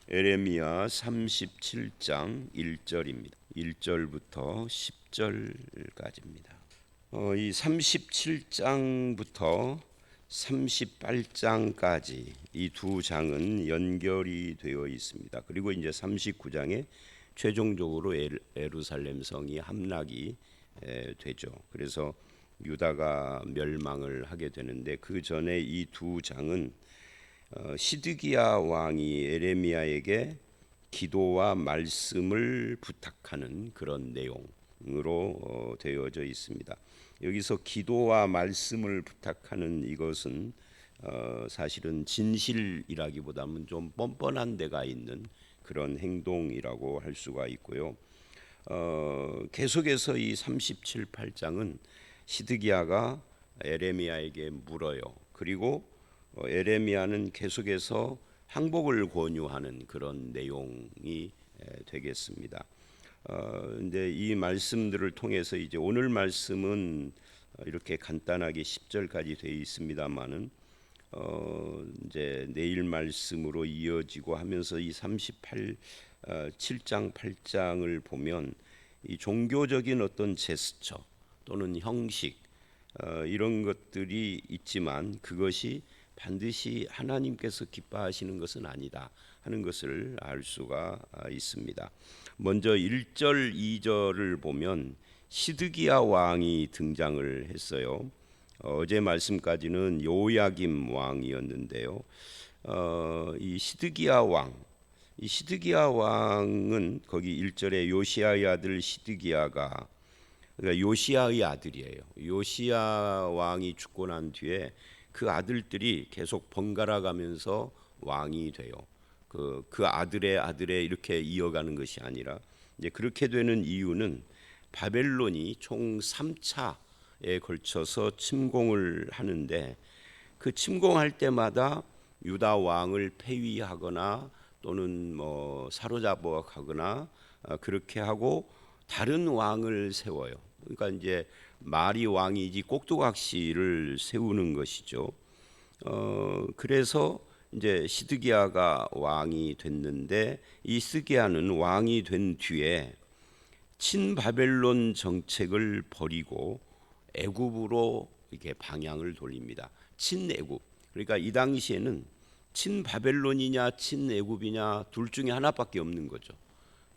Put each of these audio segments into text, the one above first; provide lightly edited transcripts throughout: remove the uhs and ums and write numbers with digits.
에레미야 37장 1절입니다. 1절부터 10절까지입니다. 이 37장부터 38장까지 이 두 장은 연결이 되어 있습니다. 그리고 이제 39장에 최종적으로 예루살렘 성이 함락이 되죠. 그래서 유다가 멸망을 하게 되는데 그 전에 이 두 장은 시드기야 왕이 에레미야에게 기도와 말씀을 부탁하는 그런 내용으로 되어져 있습니다. 여기서 기도와 말씀을 부탁하는 이것은 사실은 진실이라기보다는 좀 뻔뻔한 데가 있는 그런 행동이라고 할 수가 있고요. 계속해서 이 37, 8장은 시드기야가 에레미야에게 물어요. 그리고 에레미야는 계속해서 항복을 권유하는 그런 내용이 되겠습니다. 근데 이 말씀들을 통해서 이제 오늘 말씀은 이렇게 간단하게 10절까지 되어 있습니다만은 이제 내일 말씀으로 이어지고 하면서 이 7장 8장을 보면 이 종교적인 어떤 제스처 또는 형식 이런 것들이 있지만 그것이 반드시 하나님께서 기뻐하시는 것은 아니다 하는 것을 알 수가 있습니다. 먼저 1절 2절을 보면 시드기야 왕이 등장을 했어요. 어제 말씀까지는 요야김 왕이었는데요. 이 시드기야 왕은 거기 1절에 요시야의 아들 시드기야가 그러니까 요시야의 아들이에요. 요시야 왕이 죽고 난 뒤에 그 아들들이 계속 번갈아 가면서 왕이 돼요. 그 아들의 이렇게 이어가는 것이 아니라 이제 그렇게 되는 이유는 바벨론이 총 3차에 걸쳐서 침공을 하는데 그 침공할 때마다 유다 왕을 폐위하거나 또는 뭐 사로잡아 가거나 그렇게 하고 다른 왕을 세워요. 그러니까 이제 말이 왕이지 꼭두각시를 세우는 것이죠. 그래서 이제 시드기야가 왕이 됐는데 이 시드기야는 왕이 된 뒤에 친바벨론 정책을 버리고 애굽으로 이렇게 방향을 돌립니다. 친애굽. 그러니까 이 당시에는 친바벨론이냐 친애굽이냐 둘 중에 하나밖에 없는 거죠.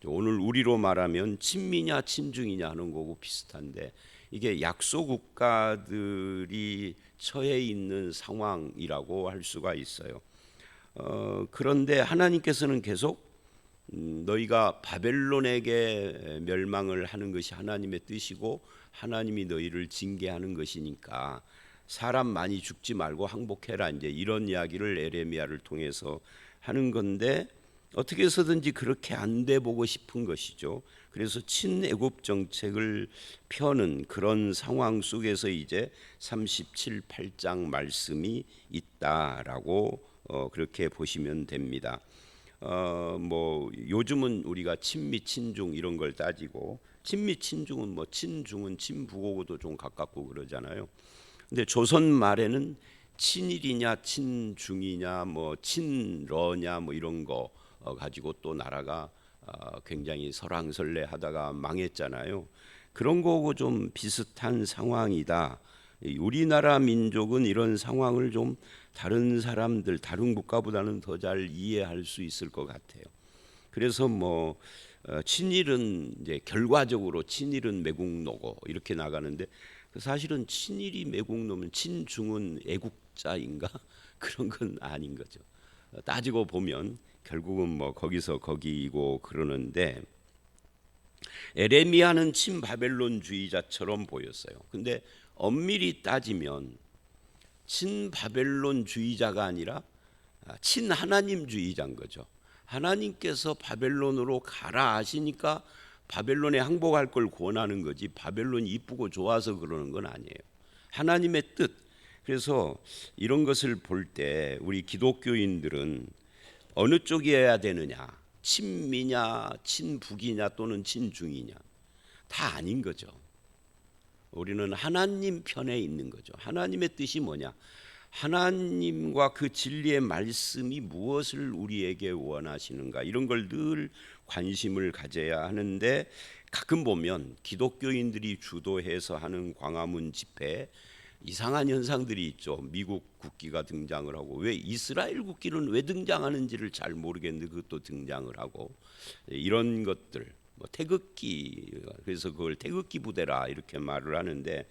오늘 우리로 말하면 친미냐 친중이냐 하는 거고 비슷한데 이게 약소 국가들이 처해 있는 상황이라고 할 수가 있어요. 그런데 하나님께서는 계속 너희가 바벨론에게 멸망을 하는 것이 하나님의 뜻이고 하나님이 너희를 징계하는 것이니까 사람 많이 죽지 말고 항복해라 이제 이런 이야기를 에레미야를 통해서 하는 건데 어떻게 해서든지 그렇게 안 돼 보고 싶은 것이죠. 그래서 친애굽 정책을 펴는 그런 상황 속에서 이제 37, 8장 말씀이 있다라고 그렇게 보시면 됩니다. 뭐 요즘은 우리가 친미 친중 이런 걸 따지고 친미 친중은 뭐 친중은 친부고도 좀 가깝고 그러잖아요. 근데 조선 말에는 친일이냐 친중이냐 뭐 친러냐 뭐 이런 거 가지고 또 나라가 굉장히 설왕설래하다가 망했잖아요. 그런 거하고 좀 비슷한 상황이다. 우리나라 민족은 이런 상황을 좀 다른 사람들, 다른 국가보다는 더 잘 이해할 수 있을 것 같아요. 그래서 뭐 친일은 이제 결과적으로 친일은 매국노고 이렇게 나가는데 사실은 친일이 매국노면 친중은 애국자인가 그런 건 아닌 거죠. 따지고 보면 결국은 뭐 거기서 거기고 그러는데 에레미야는 친바벨론주의자처럼 보였어요. 근데 엄밀히 따지면 친바벨론주의자가 아니라 친하나님주의자인 거죠. 하나님께서 바벨론으로 가라 하시니까 바벨론에 항복할 걸 권하는 거지 바벨론이 이쁘고 좋아서 그러는 건 아니에요. 하나님의 뜻. 그래서 이런 것을 볼 때 우리 기독교인들은 어느 쪽이어야 되느냐, 친미냐 친북이냐 또는 친중이냐 다 아닌 거죠. 우리는 하나님 편에 있는 거죠. 하나님의 뜻이 뭐냐? 하나님과 그 진리의 말씀이 무엇을 우리에게 원하시는가, 이런 걸 늘 관심을 가져야 하는데, 가끔 보면 기독교인들이 주도해서 하는 광화문 집회에 이상한 현상들이 있죠. 미국 국기가 등장을 하고, 왜 이스라엘 국기는 왜 등장하는지를 잘 모르겠는데 그것도 등장을 하고, 이런 것들, 뭐 태극기, 그래서 그걸 태극기 부대라 이렇게 말을 하는데,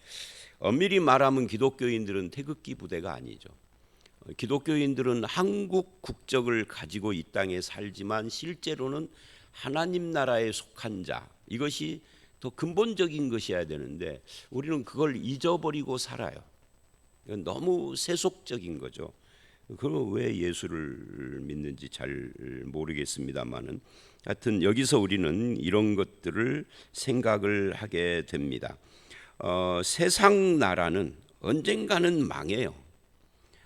엄밀히 말하면 기독교인들은 태극기 부대가 아니죠. 기독교인들은 한국 국적을 가지고 이 땅에 살지만 실제로는 하나님 나라에 속한 자, 이것이 더 근본적인 것이어야 되는데 우리는 그걸 잊어버리고 살아요. 이건 너무 세속적인 거죠. 그럼 왜 예수를 믿는지 잘 모르겠습니다만은, 하여튼 여기서 우리는 이런 것들을 생각을 하게 됩니다. 세상 나라는 언젠가는 망해요.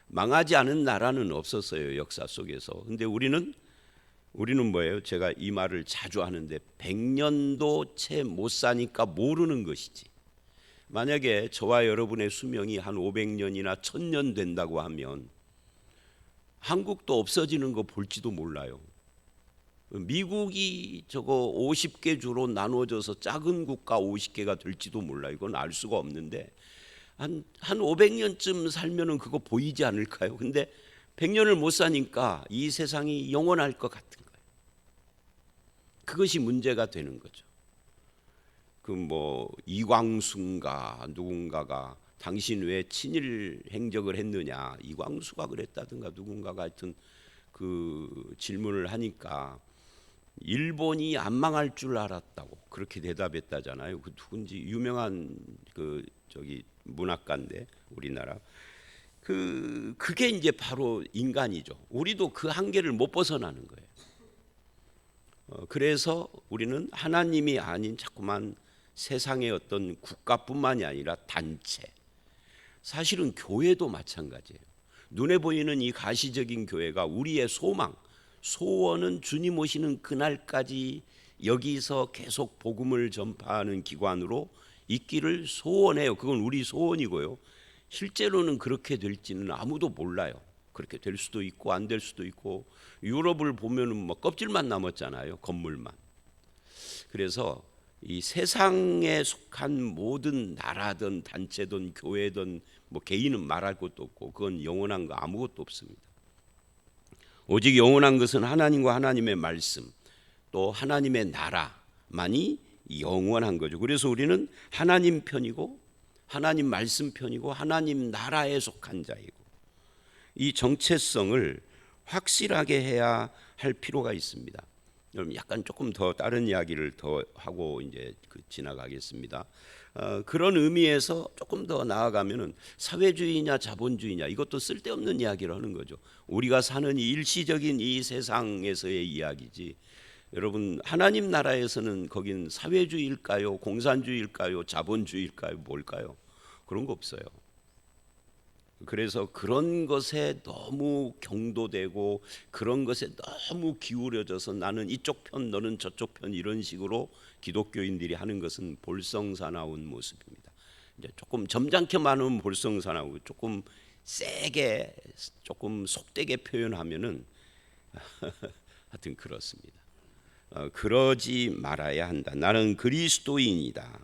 망하지 않은 나라는 없었어요, 역사 속에서. 근데 우리는 뭐예요? 제가 이 말을 자주 하는데, 100년도 채 못 사니까 모르는 것이지. 만약에 저와 여러분의 수명이 한 500년이나 1000년 된다고 하면 한국도 없어지는 거 볼지도 몰라요. 미국이 저거 50개 주로 나눠져서 작은 국가 50개가 될지도 몰라요. 이건 알 수가 없는데 한 500년쯤 살면은 그거 보이지 않을까요? 근데 100년을 못 사니까 이 세상이 영원할 것 같은 거예요. 그것이 문제가 되는 거죠. 그 뭐 이광수인가 누군가가 당신 왜 친일 행적을 했느냐, 이광수가 그랬다든가 누군가가 하여튼 그 질문을 하니까 일본이 안 망할 줄 알았다고 그렇게 대답했다잖아요. 그 누군지 유명한 그 저기 문학가인데 우리나라. 그게 이제 바로 인간이죠. 우리도 그 한계를 못 벗어나는 거예요. 그래서 우리는 하나님이 아닌 자꾸만 세상의 어떤 국가뿐만이 아니라 단체, 사실은 교회도 마찬가지예요. 눈에 보이는 이 가시적인 교회가 우리의 소망, 소원은 주님 오시는 그날까지 여기서 계속 복음을 전파하는 기관으로 있기를 소원해요. 그건 우리 소원이고요. 실제로는 그렇게 될지는 아무도 몰라요. 그렇게 될 수도 있고 안 될 수도 있고, 유럽을 보면은 뭐 껍질만 남았잖아요, 건물만. 그래서 이 세상에 속한 모든 나라든 단체든 교회든 뭐 개인은 말할 것도 없고, 그건 영원한 거 아무것도 없습니다. 오직 영원한 것은 하나님과 하나님의 말씀, 또 하나님의 나라만이 영원한 거죠. 그래서 우리는 하나님 편이고 하나님 말씀 편이고 하나님 나라에 속한 자이고, 이 정체성을 확실하게 해야 할 필요가 있습니다. 여러분, 약간 조금 더 다른 이야기를 더 하고 이제 지나가겠습니다. 그런 의미에서 조금 더 나아가면은 사회주의냐 자본주의냐, 이것도 쓸데없는 이야기를 하는 거죠. 우리가 사는 이 일시적인 이 세상에서의 이야기지. 여러분, 하나님 나라에서는 거긴 사회주의일까요? 공산주의일까요? 자본주의일까요? 뭘까요? 그런 거 없어요. 그래서 그런 것에 너무 경도되고 그런 것에 너무 기울여져서 나는 이쪽 편 너는 저쪽 편, 이런 식으로 기독교인들이 하는 것은 볼썽사나운 모습입니다. 이제 조금 점잖게 말하면 볼썽사나우고, 조금 세게 조금 속되게 표현하면은 하여튼 그렇습니다. 그러지 말아야 한다. 나는 그리스도인이다.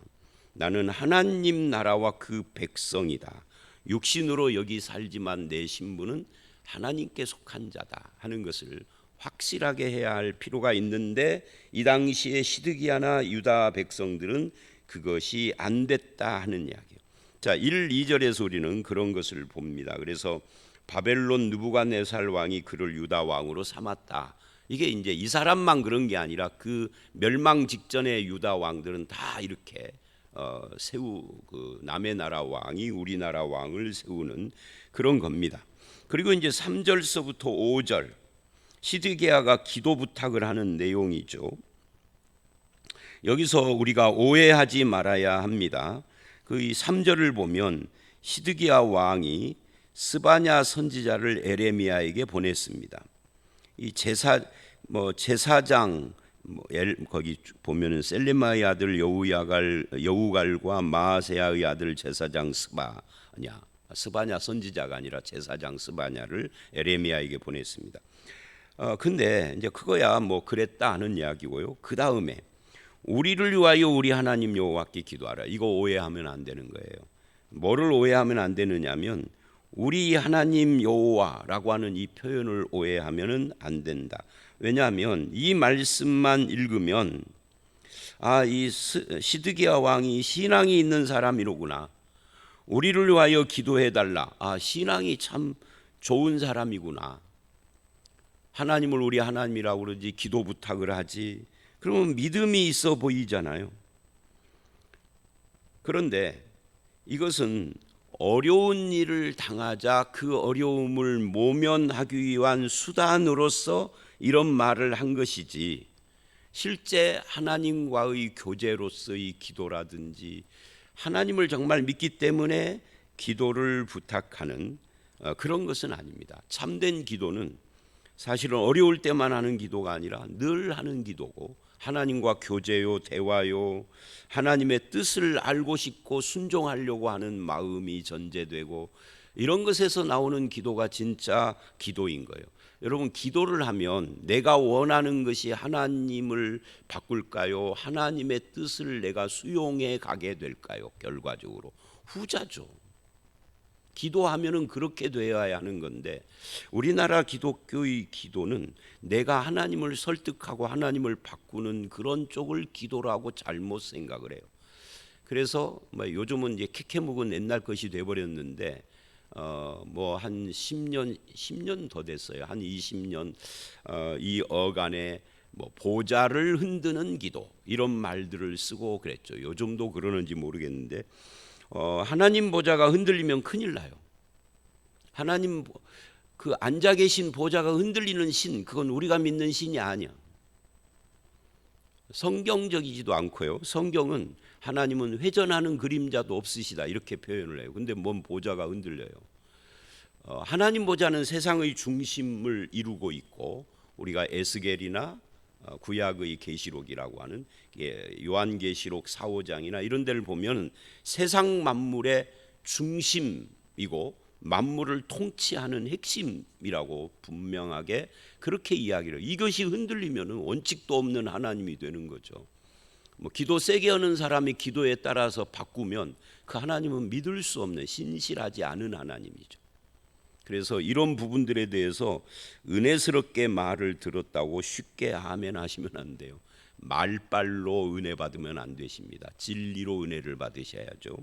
나는 하나님 나라와 그 백성이다. 육신으로 여기 살지만 내 신분은 하나님께 속한 자다 하는 것을 확실하게 해야 할 필요가 있는데, 이 당시에 시드기야나 유다 백성들은 그것이 안 됐다 하는 이야기예요. 자, 1, 2절에서 우리는 그런 것을 봅니다. 그래서 바벨론 느부갓네살 왕이 그를 유다 왕으로 삼았다. 이게 이제 이 사람만 그런 게 아니라 그 멸망 직전의 유다 왕들은 다 이렇게 그 남의 나라 왕이 우리나라 왕을 세우는 그런 겁니다. 그리고 이제 3절서부터 5절, 시드기야가 기도 부탁을 하는 내용이죠. 여기서 우리가 오해하지 말아야 합니다. 그 3절을 보면 시드기야 왕이 스바냐 선지자를 에레미야에게 보냈습니다. 이 제사장 거기 보면은 셀레마의 아들 여우갈과 마아세야의 아들 제사장 스바냐, 스바냐 선지자가 아니라 제사장 스바냐를 에레미야에게 보냈습니다. 근데 이제 그거야 뭐 그랬다 하는 이야기고요. 그 다음에 우리를 위하여 우리 하나님 여호와께 기도하라. 이거 오해하면 안 되는 거예요. 뭐를 오해하면 안 되느냐면 우리 하나님 여호와라고 하는 이 표현을 오해하면은 안 된다. 왜냐하면 이 말씀만 읽으면 이 시드기야 왕이 신앙이 있는 사람이로구나. 우리를 위하여 기도해달라. 신앙이 참 좋은 사람이구나. 하나님을 우리 하나님이라고 그러지 기도 부탁을 하지. 그러면 믿음이 있어 보이잖아요. 그런데 이것은 어려운 일을 당하자 그 어려움을 모면하기 위한 수단으로서 이런 말을 한 것이지, 실제 하나님과의 교제로서의 기도라든지 하나님을 정말 믿기 때문에 기도를 부탁하는 그런 것은 아닙니다. 참된 기도는 사실은 어려울 때만 하는 기도가 아니라 늘 하는 기도고, 하나님과 교제요, 대화요, 하나님의 뜻을 알고 싶고 순종하려고 하는 마음이 전제되고, 이런 것에서 나오는 기도가 진짜 기도인 거예요. 여러분, 기도를 하면 내가 원하는 것이 하나님을 바꿀까요? 하나님의 뜻을 내가 수용해 가게 될까요? 결과적으로 후자죠. 기도하면은 그렇게 되어야 하는 건데, 우리나라 기독교의 기도는 내가 하나님을 설득하고 하나님을 바꾸는 그런 쪽을 기도라고 잘못 생각을 해요. 그래서 요즘은 이제 캐캐묵은 옛날 것이 돼버렸는데, 뭐 한 10년 더 됐어요. 한 20년 이 어간에 뭐 보좌를 흔드는 기도, 이런 말들을 쓰고 그랬죠. 요즘도 그러는지 모르겠는데, 하나님 보좌가 흔들리면 큰일 나요. 하나님 그 앉아 계신 보좌가 흔들리는 신, 그건 우리가 믿는 신이 아니야. 성경적이지도 않고요. 성경은 하나님은 회전하는 그림자도 없으시다 이렇게 표현을 해요. 근데 뭔 보좌가 흔들려요? 하나님 보좌는 세상의 중심을 이루고 있고, 우리가 에스겔이나 구약의 계시록이라고 하는 요한계시록 4, 5장이나 이런 데를 보면 세상 만물의 중심이고 만물을 통치하는 핵심이라고 분명하게 그렇게 이야기를 해요. 이것이 흔들리면 원칙도 없는 하나님이 되는 거죠. 기도 세게 하는 사람이 기도에 따라서 바꾸면 그 하나님은 믿을 수 없는, 신실하지 않은 하나님이죠. 그래서 이런 부분들에 대해서 은혜스럽게 말을 들었다고 쉽게 아멘 하시면 안 돼요. 말빨로 은혜 받으면 안 되십니다. 진리로 은혜를 받으셔야죠.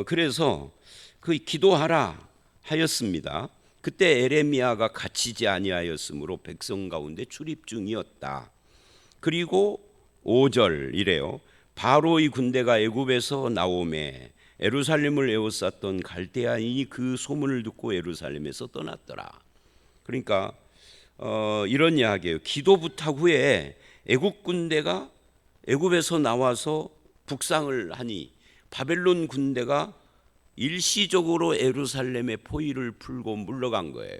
그래서 그 기도하라 하였습니다. 그때 에레미야가 갇히지 아니하였으므로 백성 가운데 출입 중이었다. 그리고 5절 이래요. 바로의 군대가 애굽에서 나오매 예루살렘을 에워쌌던 갈대아인이 그 소문을 듣고 예루살렘에서 떠났더라. 그러니까 이런 이야기예요. 기도 부탁 후에 애굽 군대가 애굽에서 나와서 북상을 하니 바벨론 군대가 일시적으로 예루살렘의 포위를 풀고 물러간 거예요.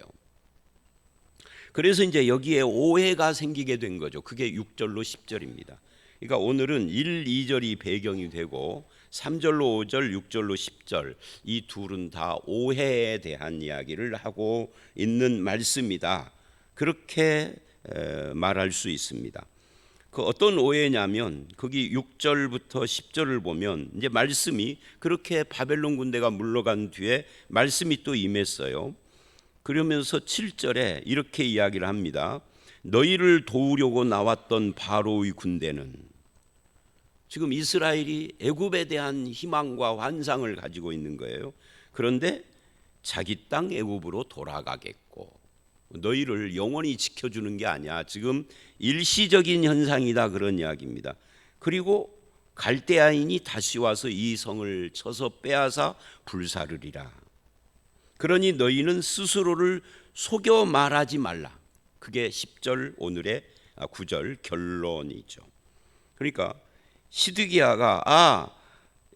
그래서 이제 여기에 오해가 생기게 된 거죠. 그게 6절로 10절입니다. 그러니까 오늘은 1, 2절이 배경이 되고 3절로 5절, 6절로 10절 이 둘은 다 오해에 대한 이야기를 하고 있는 말씀이다. 그렇게 말할 수 있습니다. 그 어떤 오해냐면 거기 6절부터 10절을 보면 이제 말씀이 그렇게 바벨론 군대가 물러간 뒤에 말씀이 또 임했어요. 그러면서 7절에 이렇게 이야기를 합니다. 너희를 도우려고 나왔던 바로의 군대는, 지금 이스라엘이 애굽에 대한 희망과 환상을 가지고 있는 거예요. 그런데 자기 땅 애굽으로 돌아가겠고, 너희를 영원히 지켜주는 게 아니야. 지금 일시적인 현상이다, 그런 이야기입니다. 그리고 갈대아인이 다시 와서 이 성을 쳐서 빼앗아 불사르리라. 그러니 너희는 스스로를 속여 말하지 말라. 그게 10절 오늘의 9절 결론이죠. 그러니까 시드기야가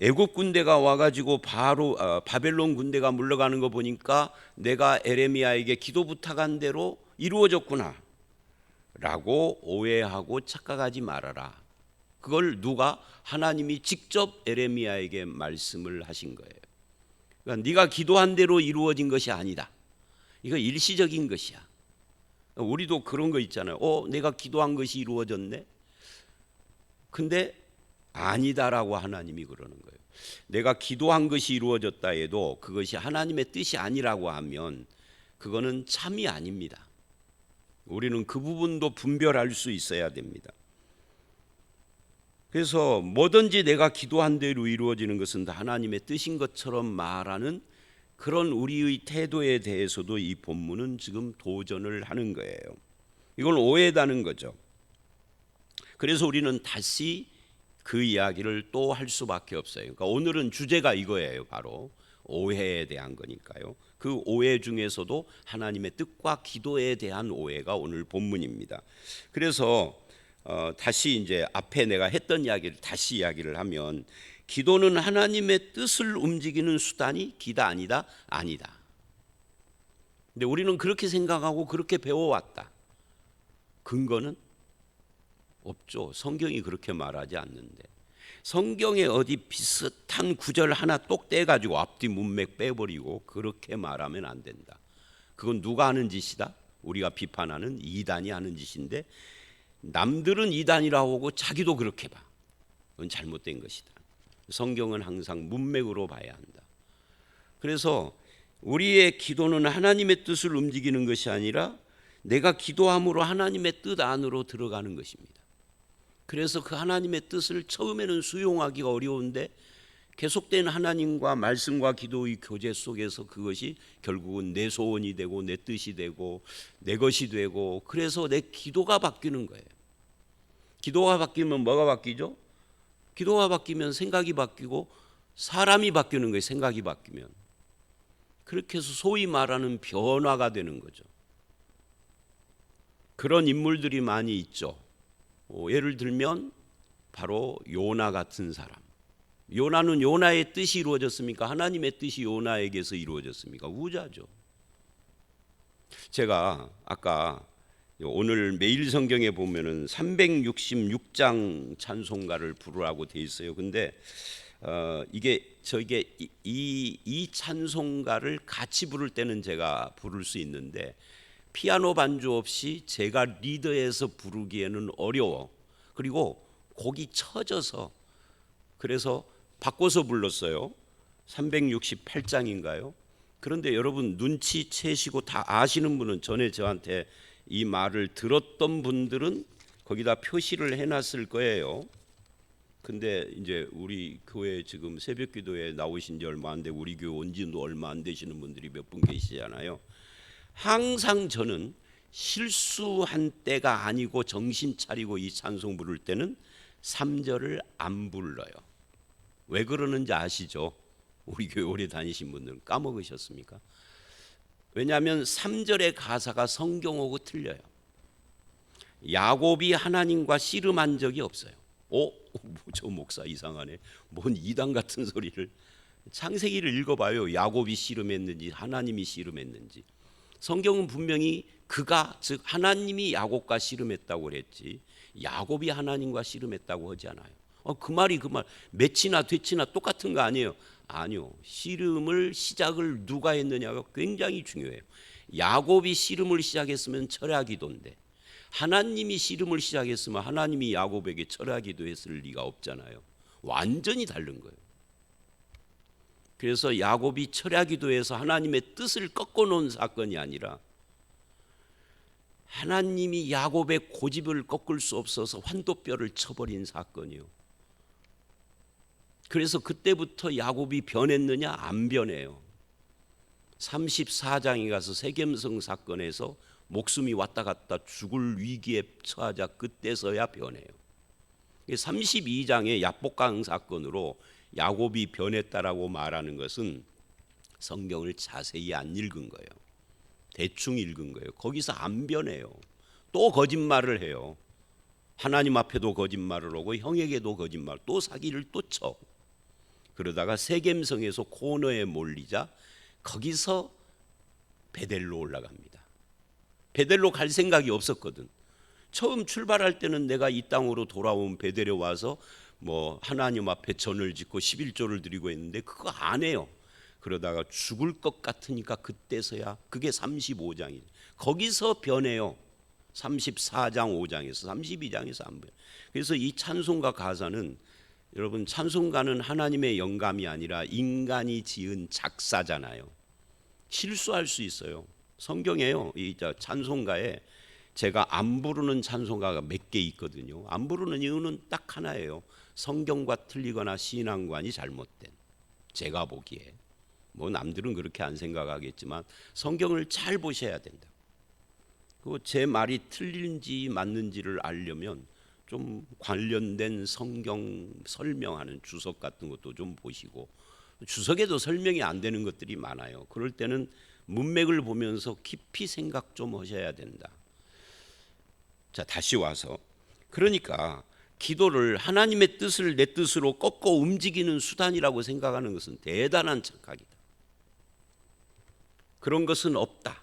애굽 군대가 와가지고 바로 바벨론 군대가 물러가는 거 보니까 내가 에레미야에게 기도 부탁한 대로 이루어졌구나 라고 오해하고 착각하지 말아라. 그걸 누가? 하나님이 직접 에레미야에게 말씀을 하신 거예요. 그러니까 네가 기도한 대로 이루어진 것이 아니다. 이거 일시적인 것이야. 우리도 그런 거 있잖아요. 내가 기도한 것이 이루어졌네. 근데 아니다라고 하나님이 그러는 거예요. 내가 기도한 것이 이루어졌다 해도 그것이 하나님의 뜻이 아니라고 하면 그거는 참이 아닙니다. 우리는 그 부분도 분별할 수 있어야 됩니다. 그래서 뭐든지 내가 기도한 대로 이루어지는 것은 다 하나님의 뜻인 것처럼 말하는 그런 우리의 태도에 대해서도 이 본문은 지금 도전을 하는 거예요. 이걸 오해다는 거죠. 그래서 우리는 다시 그 이야기를 또 할 수밖에 없어요. 그러니까 오늘은 주제가 이거예요. 바로 오해에 대한 거니까요. 그 오해 중에서도 하나님의 뜻과 기도에 대한 오해가 오늘 본문입니다. 그래서 다시 이제 앞에 내가 했던 이야기를 다시 이야기를 하면 기도는 하나님의 뜻을 움직이는 수단이 기다 아니다? 아니다. 근데 우리는 그렇게 생각하고 그렇게 배워왔다. 근거는 없죠. 성경이 그렇게 말하지 않는데. 성경에 어디 비슷한 구절 하나 똑 떼가지고 앞뒤 문맥 빼버리고 그렇게 말하면 안 된다. 그건 누가 하는 짓이다? 우리가 비판하는 이단이 하는 짓인데 남들은 이단이라고 하고 자기도 그렇게 봐. 그건 잘못된 것이다. 성경은 항상 문맥으로 봐야 한다. 그래서 우리의 기도는 하나님의 뜻을 움직이는 것이 아니라 내가 기도함으로 하나님의 뜻 안으로 들어가는 것입니다. 그래서 그 하나님의 뜻을 처음에는 수용하기가 어려운데 계속된 하나님과 말씀과 기도의 교제 속에서 그것이 결국은 내 소원이 되고 내 뜻이 되고 내 것이 되고 그래서 내 기도가 바뀌는 거예요. 기도가 바뀌면 뭐가 바뀌죠? 기도가 바뀌면 생각이 바뀌고 사람이 바뀌는 거예요. 생각이 바뀌면. 그렇게 해서 소위 말하는 변화가 되는 거죠. 그런 인물들이 많이 있죠. 예를 들면 바로 요나 같은 사람. 요나는 요나의 뜻이 이루어졌습니까? 하나님의 뜻이 요나에게서 이루어졌습니까? 우자죠. 제가 아까 오늘 매일 성경에 보면은 366장 찬송가를 부르라고 돼 있어요. 근데 저게 이 찬송가를 같이 부를 때는 제가 부를 수 있는데 피아노 반주 없이 제가 리더해서 부르기에는 어려워. 그리고 곡이 처져서 그래서 바꿔서 불렀어요. 368장인가요? 그런데 여러분 눈치채시고 다 아시는 분은 전에 저한테 이 말을 들었던 분들은 거기다 표시를 해놨을 거예요. 근데 이제 우리 교회 지금 새벽기도에 나오신 지 얼마 안 돼 우리 교회 온 지도 얼마 안 되시는 분들이 몇 분 계시잖아요. 항상 저는 실수한 때가 아니고 정신 차리고 이 찬송 부를 때는 3절을 안 불러요. 왜 그러는지 아시죠? 우리 교회 오래 다니신 분들은 까먹으셨습니까? 왜냐하면 3절의 가사가 성경하고 틀려요. 야곱이 하나님과 씨름한 적이 없어요. 저 목사 이상하네. 뭔 이단 같은 소리를. 창세기를 읽어봐요. 야곱이 씨름했는지 하나님이 씨름했는지. 성경은 분명히 그가 즉 하나님이 야곱과 씨름했다고 그랬지 야곱이 하나님과 씨름했다고 하지 않아요. 그 말이 그 말 맺히나 되치나 똑같은 거 아니에요. 아니요. 씨름을 시작을 누가 했느냐가 굉장히 중요해요. 야곱이 씨름을 시작했으면 철야기도인데 하나님이 씨름을 시작했으면 하나님이 야곱에게 철야기도 했을 리가 없잖아요. 완전히 다른 거예요. 그래서 야곱이 철야기도에서 하나님의 뜻을 꺾어 놓은 사건이 아니라 하나님이 야곱의 고집을 꺾을 수 없어서 환도뼈를 쳐버린 사건이요. 그래서 그때부터 야곱이 변했느냐? 안 변해요. 34장에 가서 세겜성 사건에서 목숨이 왔다 갔다 죽을 위기에 처하자 그때서야 변해요. 32장의 야복강 사건으로 야곱이 변했다라고 말하는 것은 성경을 자세히 안 읽은 거예요. 대충 읽은 거예요. 거기서 안 변해요. 또 거짓말을 해요. 하나님 앞에도 거짓말을 하고 형에게도 거짓말, 또 사기를 또 쳐. 그러다가 세겜성에서 코너에 몰리자 거기서 베델로 올라갑니다. 베델로 갈 생각이 없었거든. 처음 출발할 때는 내가 이 땅으로 돌아온 베델에 와서 뭐 하나님 앞에 전을 짓고 11조를 드리고 했는데 그거 안 해요. 그러다가 죽을 것 같으니까 그때서야, 그게 35장이에요. 거기서 변해요. 34장 5장에서 32장에서 안 변해요. 그래서 이 찬송가 가사는, 여러분, 찬송가는 하나님의 영감이 아니라 인간이 지은 작사잖아요. 실수할 수 있어요. 성경에요, 이 찬송가에 제가 안 부르는 찬송가가 몇 개 있거든요. 안 부르는 이유는 딱 하나예요. 성경과 틀리거나 신앙관이 잘못된, 제가 보기에, 뭐 남들은 그렇게 안 생각하겠지만 성경을 잘 보셔야 된다. 그리고 제 말이 틀린지 맞는지를 알려면 좀 관련된 성경 설명하는 주석 같은 것도 좀 보시고, 주석에도 설명이 안 되는 것들이 많아요. 그럴 때는 문맥을 보면서 깊이 생각 좀 하셔야 된다. 자, 다시 와서, 그러니까 기도를 하나님의 뜻을 내 뜻으로 꺾어 움직이는 수단이라고 생각하는 것은 대단한 착각이다. 그런 것은 없다.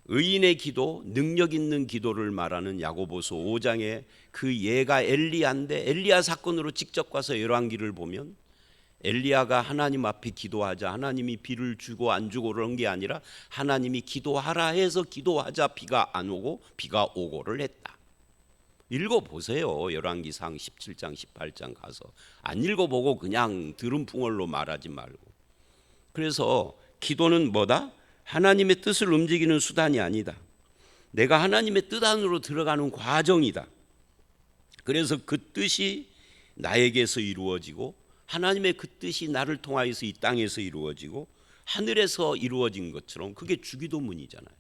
의인의 기도, 능력 있는 기도를 말하는 야고보서 5장에 그 예가 엘리야인데, 엘리야 사건으로 직접 가서 열왕기를 보면 엘리야가 하나님 앞에 기도하자 하나님이 비를 주고 안 주고 그런 게 아니라 하나님이 기도하라 해서 기도하자 비가 안 오고 비가 오고를 했다. 읽어보세요. 열왕기상 17장 18장 가서. 안 읽어보고 그냥 들은 풍월로 말하지 말고. 그래서 기도는 뭐다? 하나님의 뜻을 움직이는 수단이 아니다. 내가 하나님의 뜻 안으로 들어가는 과정이다. 그래서 그 뜻이 나에게서 이루어지고, 하나님의 그 뜻이 나를 통하여서 이 땅에서 이루어지고 하늘에서 이루어진 것처럼, 그게 주기도문이잖아요.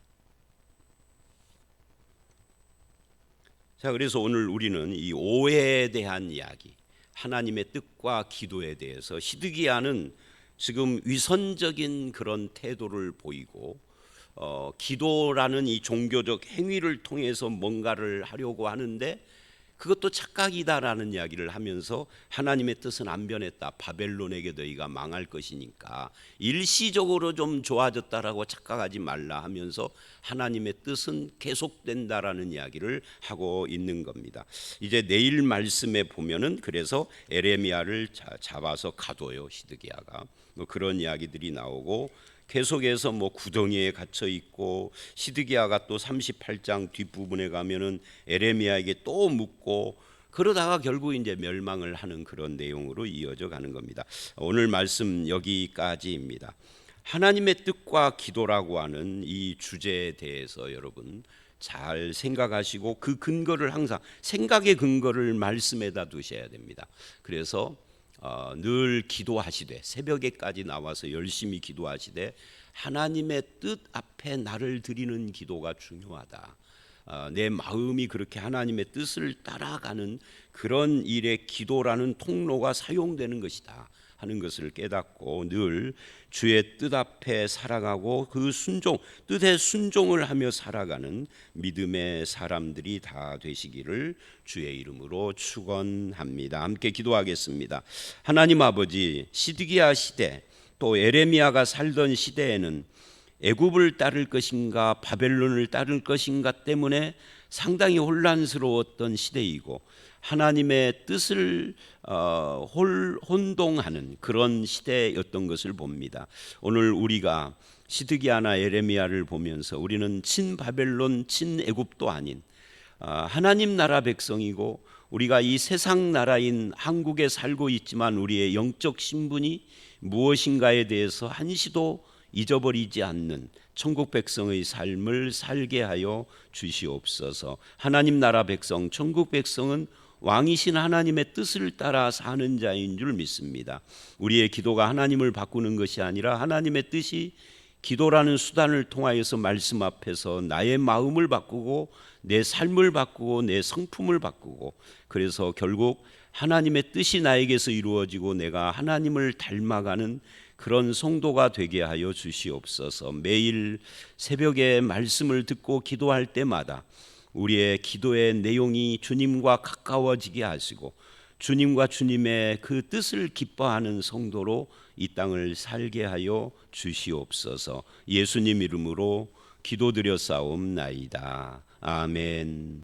자, 그래서 오늘 우리는 이 오해에 대한 이야기, 하나님의 뜻과 기도에 대해서, 시드기야는 지금 위선적인 그런 태도를 보이고 기도라는 이 종교적 행위를 통해서 뭔가를 하려고 하는데 그것도 착각이다라는 이야기를 하면서, 하나님의 뜻은 안 변했다, 바벨론에게 너희가 망할 것이니까 일시적으로 좀 좋아졌다라고 착각하지 말라 하면서 하나님의 뜻은 계속된다라는 이야기를 하고 있는 겁니다. 이제 내일 말씀에 보면은 그래서 에레미야를 잡아서 가둬요, 시드기야가. 뭐 그런 이야기들이 나오고, 계속해서 뭐 구덩이에 갇혀 있고, 시드기야가 또 38장 뒷부분에 가면은 에레미야에게 또 묻고, 그러다가 결국 이제 멸망을 하는 그런 내용으로 이어져 가는 겁니다. 오늘 말씀 여기까지입니다. 하나님의 뜻과 기도라고 하는 이 주제에 대해서 여러분 잘 생각하시고, 그 근거를 항상, 생각의 근거를 말씀에다 두셔야 됩니다. 그래서 늘 기도하시되, 새벽에까지 나와서 열심히 기도하시되, 하나님의 뜻 앞에 나를 드리는 기도가 중요하다. 내 마음이 그렇게 하나님의 뜻을 따라가는 그런 일에 기도라는 통로가 사용되는 것이다 하는 것을 깨닫고, 늘 주의 뜻 앞에 살아가고 그 순종, 뜻에 순종을 하며 살아가는 믿음의 사람들이 다 되시기를 주의 이름으로 축원합니다. 함께 기도하겠습니다. 하나님 아버지, 시드기야 시대, 또 에레미야가 살던 시대에는 애굽을 따를 것인가 바벨론을 따를 것인가 때문에 상당히 혼란스러웠던 시대이고, 하나님의 뜻을 혼동하는 그런 시대였던 것을 봅니다. 오늘 우리가 시드기야나 에레미야를 보면서 우리는 친바벨론 친애굽도 아닌 하나님 나라 백성이고, 우리가 이 세상 나라인 한국에 살고 있지만 우리의 영적 신분이 무엇인가에 대해서 한시도 잊어버리지 않는 천국 백성의 삶을 살게 하여 주시옵소서. 하나님 나라 백성, 천국 백성은 왕이신 하나님의 뜻을 따라 사는 자인 줄 믿습니다. 우리의 기도가 하나님을 바꾸는 것이 아니라 하나님의 뜻이 기도라는 수단을 통하여서 말씀 앞에서 나의 마음을 바꾸고 내 삶을 바꾸고 내 성품을 바꾸고, 그래서 결국 하나님의 뜻이 나에게서 이루어지고 내가 하나님을 닮아가는 그런 성도가 되게 하여 주시옵소서. 매일 새벽에 말씀을 듣고 기도할 때마다 우리의 기도의 내용이 주님과 가까워지게 하시고, 주님과 주님의 그 뜻을 기뻐하는 성도로 이 땅을 살게 하여 주시옵소서. 예수님 이름으로 기도드려 싸움나이다. 아멘.